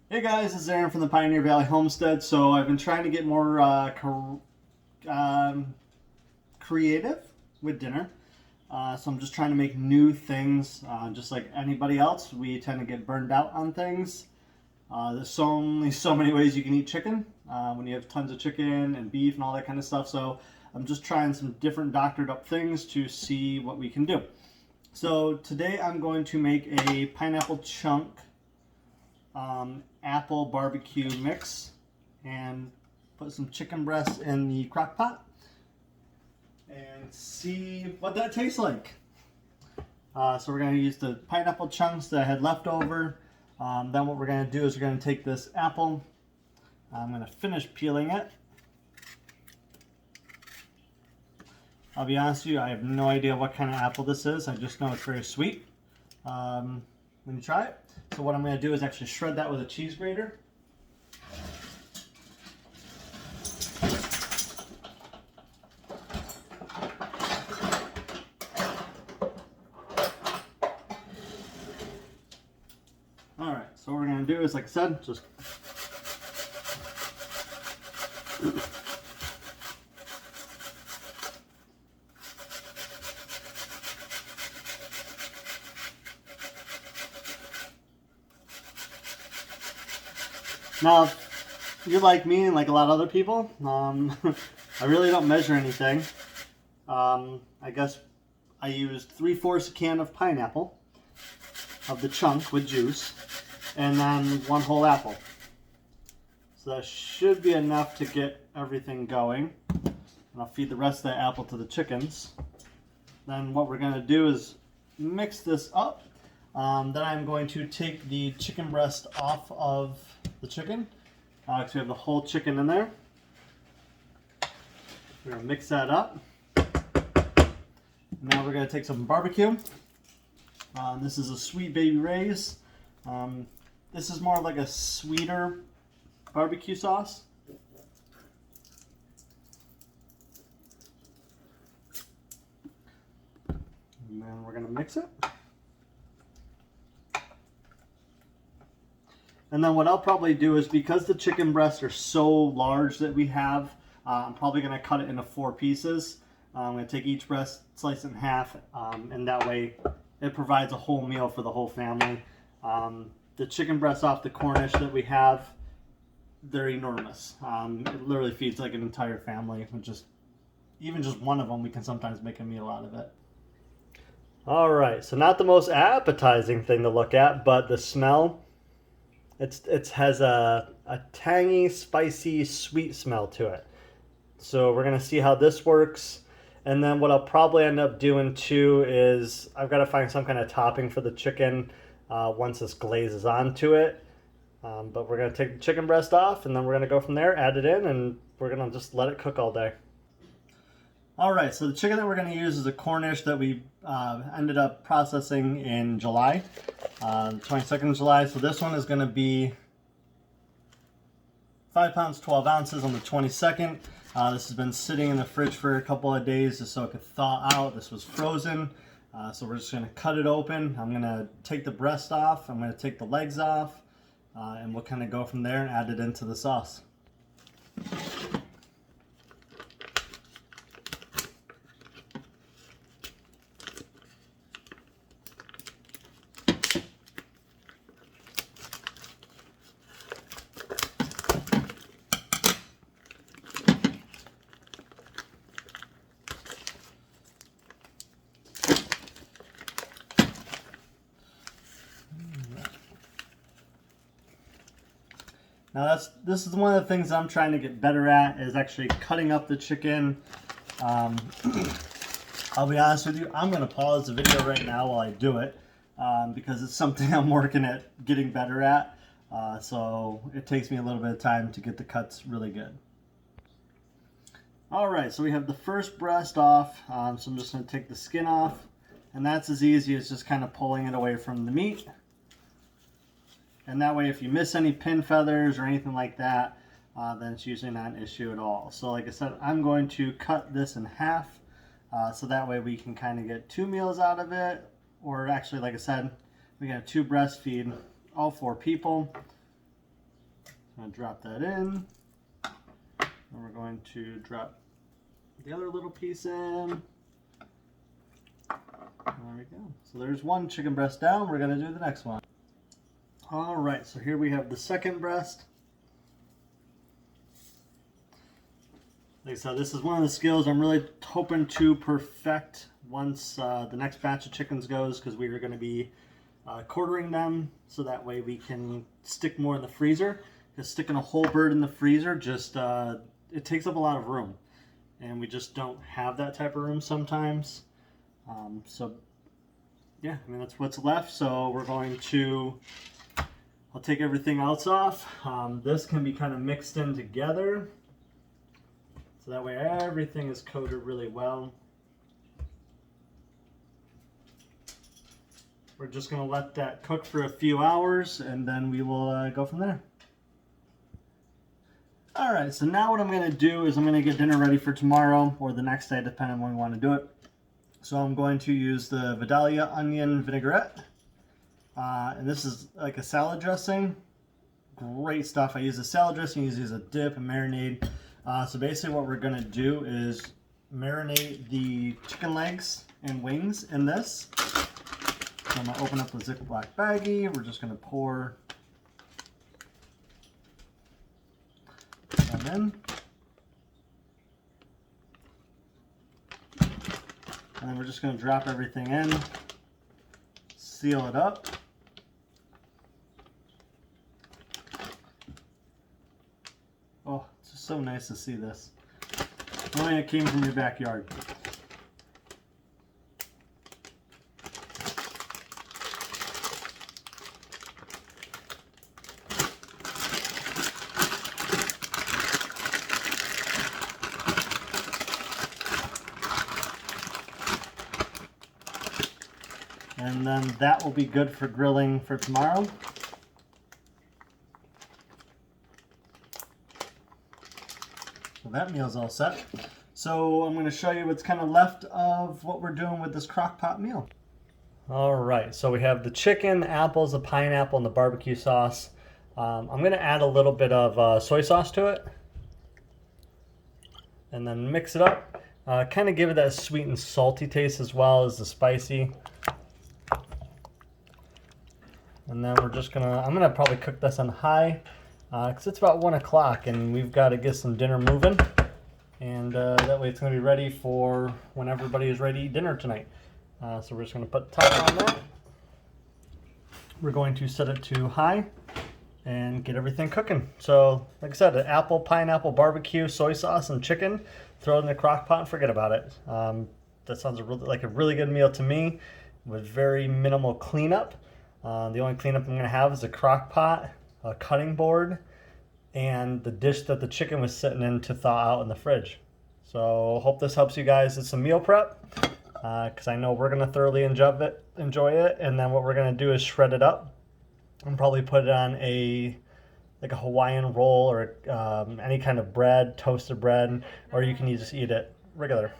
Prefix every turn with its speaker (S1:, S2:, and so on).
S1: Hey guys, this is Aaron from the Pioneer Valley Homestead. So I've been trying to get more creative with dinner. So I'm just trying to make new things. Just like anybody else, we tend to get burned out on things. There's only so many ways you can eat chicken when you have tons of chicken and beef and all that kind of stuff. So I'm just trying some different doctored up things to see what we can do. So today I'm going to make a pineapple chunk apple barbecue mix and put some chicken breasts in the crock pot and see what that tastes like. So we're going to use the pineapple chunks that I had left over. Then what we're going to do is we're going to take this apple. I'm going to finish peeling it. I'll be honest with you, I have no idea what kind of apple this is. I just know it's very sweet when you try it. So what I'm going to do is actually shred that with a cheese grater. Alright, so what we're going to do is, like I said, just now, if you're like me and like a lot of other people, I really don't measure anything. I guess I used 3/4 a can of pineapple, of the chunk with juice, and then one whole apple. So that should be enough to get everything going. And I'll feed the rest of the apple to the chickens. Then what we're going to do is mix this up. Then I'm going to take the chicken breast off of the chicken, because we have the whole chicken in there. We're going to mix that up. Now we're going to take some barbecue. This is a Sweet Baby Ray's. This is more like a sweeter barbecue sauce. And then we're going to mix it. And then what I'll probably do is, because the chicken breasts are so large that we have, I'm probably going to cut it into 4 pieces. I'm going to take each breast, slice it in half, and that way it provides a whole meal for the whole family. The chicken breasts off the Cornish that we have, they're enormous. It literally feeds like an entire family. Even just one of them, we can sometimes make a meal out of it. All right, so not the most appetizing thing to look at, but the smell. It has a tangy, spicy, sweet smell to it. So we're going to see how this works. And then what I'll probably end up doing too is I've got to find some kind of topping for the chicken once this glazes onto it. But we're going to take the chicken breast off, and then we're going to go from there, add it in, and we're going to just let it cook all day. Alright, so the chicken that we're going to use is a Cornish that we ended up processing in July, 22nd of July. So this one is going to be 5 pounds, 12 ounces on the 22nd. This has been sitting in the fridge for a couple of days just so it could thaw out. This was frozen, so we're just going to cut it open. I'm going to take the breast off, I'm going to take the legs off, and we'll kind of go from there and add it into the sauce. Now this is one of the things I'm trying to get better at, is actually cutting up the chicken. I'll be honest with you, I'm going to pause the video right now while I do it, because it's something I'm working at getting better at. So it takes me a little bit of time to get the cuts really good. Alright, so we have the first breast off, so I'm just going to take the skin off, and that's as easy as just kind of pulling it away from the meat. And that way, if you miss any pin feathers or anything like that, then it's usually not an issue at all. So like I said, I'm going to cut this in half, so that way we can kind of get 2 meals out of it. Or actually, like I said, we got 2 breastfeed all 4 people. I'm going to drop that in. And we're going to drop the other little piece in. There we go. So there's one chicken breast down. We're going to do the next one. All right, so here we have the second breast. Like I said, this is one of the skills I'm really hoping to perfect once the next batch of chickens goes, because we are going to be quartering them so that way we can stick more in the freezer. Because sticking a whole bird in the freezer just it takes up a lot of room, and we just don't have that type of room sometimes. So yeah, I mean that's what's left. So we're going to, I'll take everything else off. This can be kind of mixed in together, so that way everything is coated really well. We're just going to let that cook for a few hours, and then we will go from there. Alright, so now what I'm going to do is I'm going to get dinner ready for tomorrow or the next day, depending on when we want to do it. So I'm going to use the Vidalia onion vinaigrette. And this is like a salad dressing. Great stuff. I use a salad dressing, use it as a dip and marinade. So basically what we're going to do is marinate the chicken legs and wings in this. So I'm going to open up the Ziploc baggie. We're just going to pour them in. And then we're just going to drop everything in, seal it up. Oh, it's just so nice to see this. Only it came from your backyard. And then that will be good for grilling for tomorrow. So that meal's all set. So I'm going to show you what's kind of left of what we're doing with this Crockpot meal. All right, so we have the chicken, the apples, the pineapple, and the barbecue sauce. I'm going to add a little bit of soy sauce to it. And then mix it up. Kind of give it that sweet and salty taste as well as the spicy. And then we're just gonna, I'm gonna probably cook this on high because it's about 1 o'clock and we've got to get some dinner moving. And that way it's gonna be ready for when everybody is ready to eat dinner tonight. So we're just gonna put the top on that. We're going to set it to high and get everything cooking. So like I said, an apple, pineapple, barbecue, soy sauce, and chicken. Throw it in the crock pot and forget about it. That sounds like a really good meal to me with very minimal cleanup. The only cleanup I'm going to have is a crock pot, a cutting board, and the dish that the chicken was sitting in to thaw out in the fridge. So hope this helps you guys with some meal prep, because I know we're going to thoroughly enjoy it. And then what we're going to do is shred it up and probably put it on like a Hawaiian roll or any kind of bread, toasted bread, or you can just eat it regular.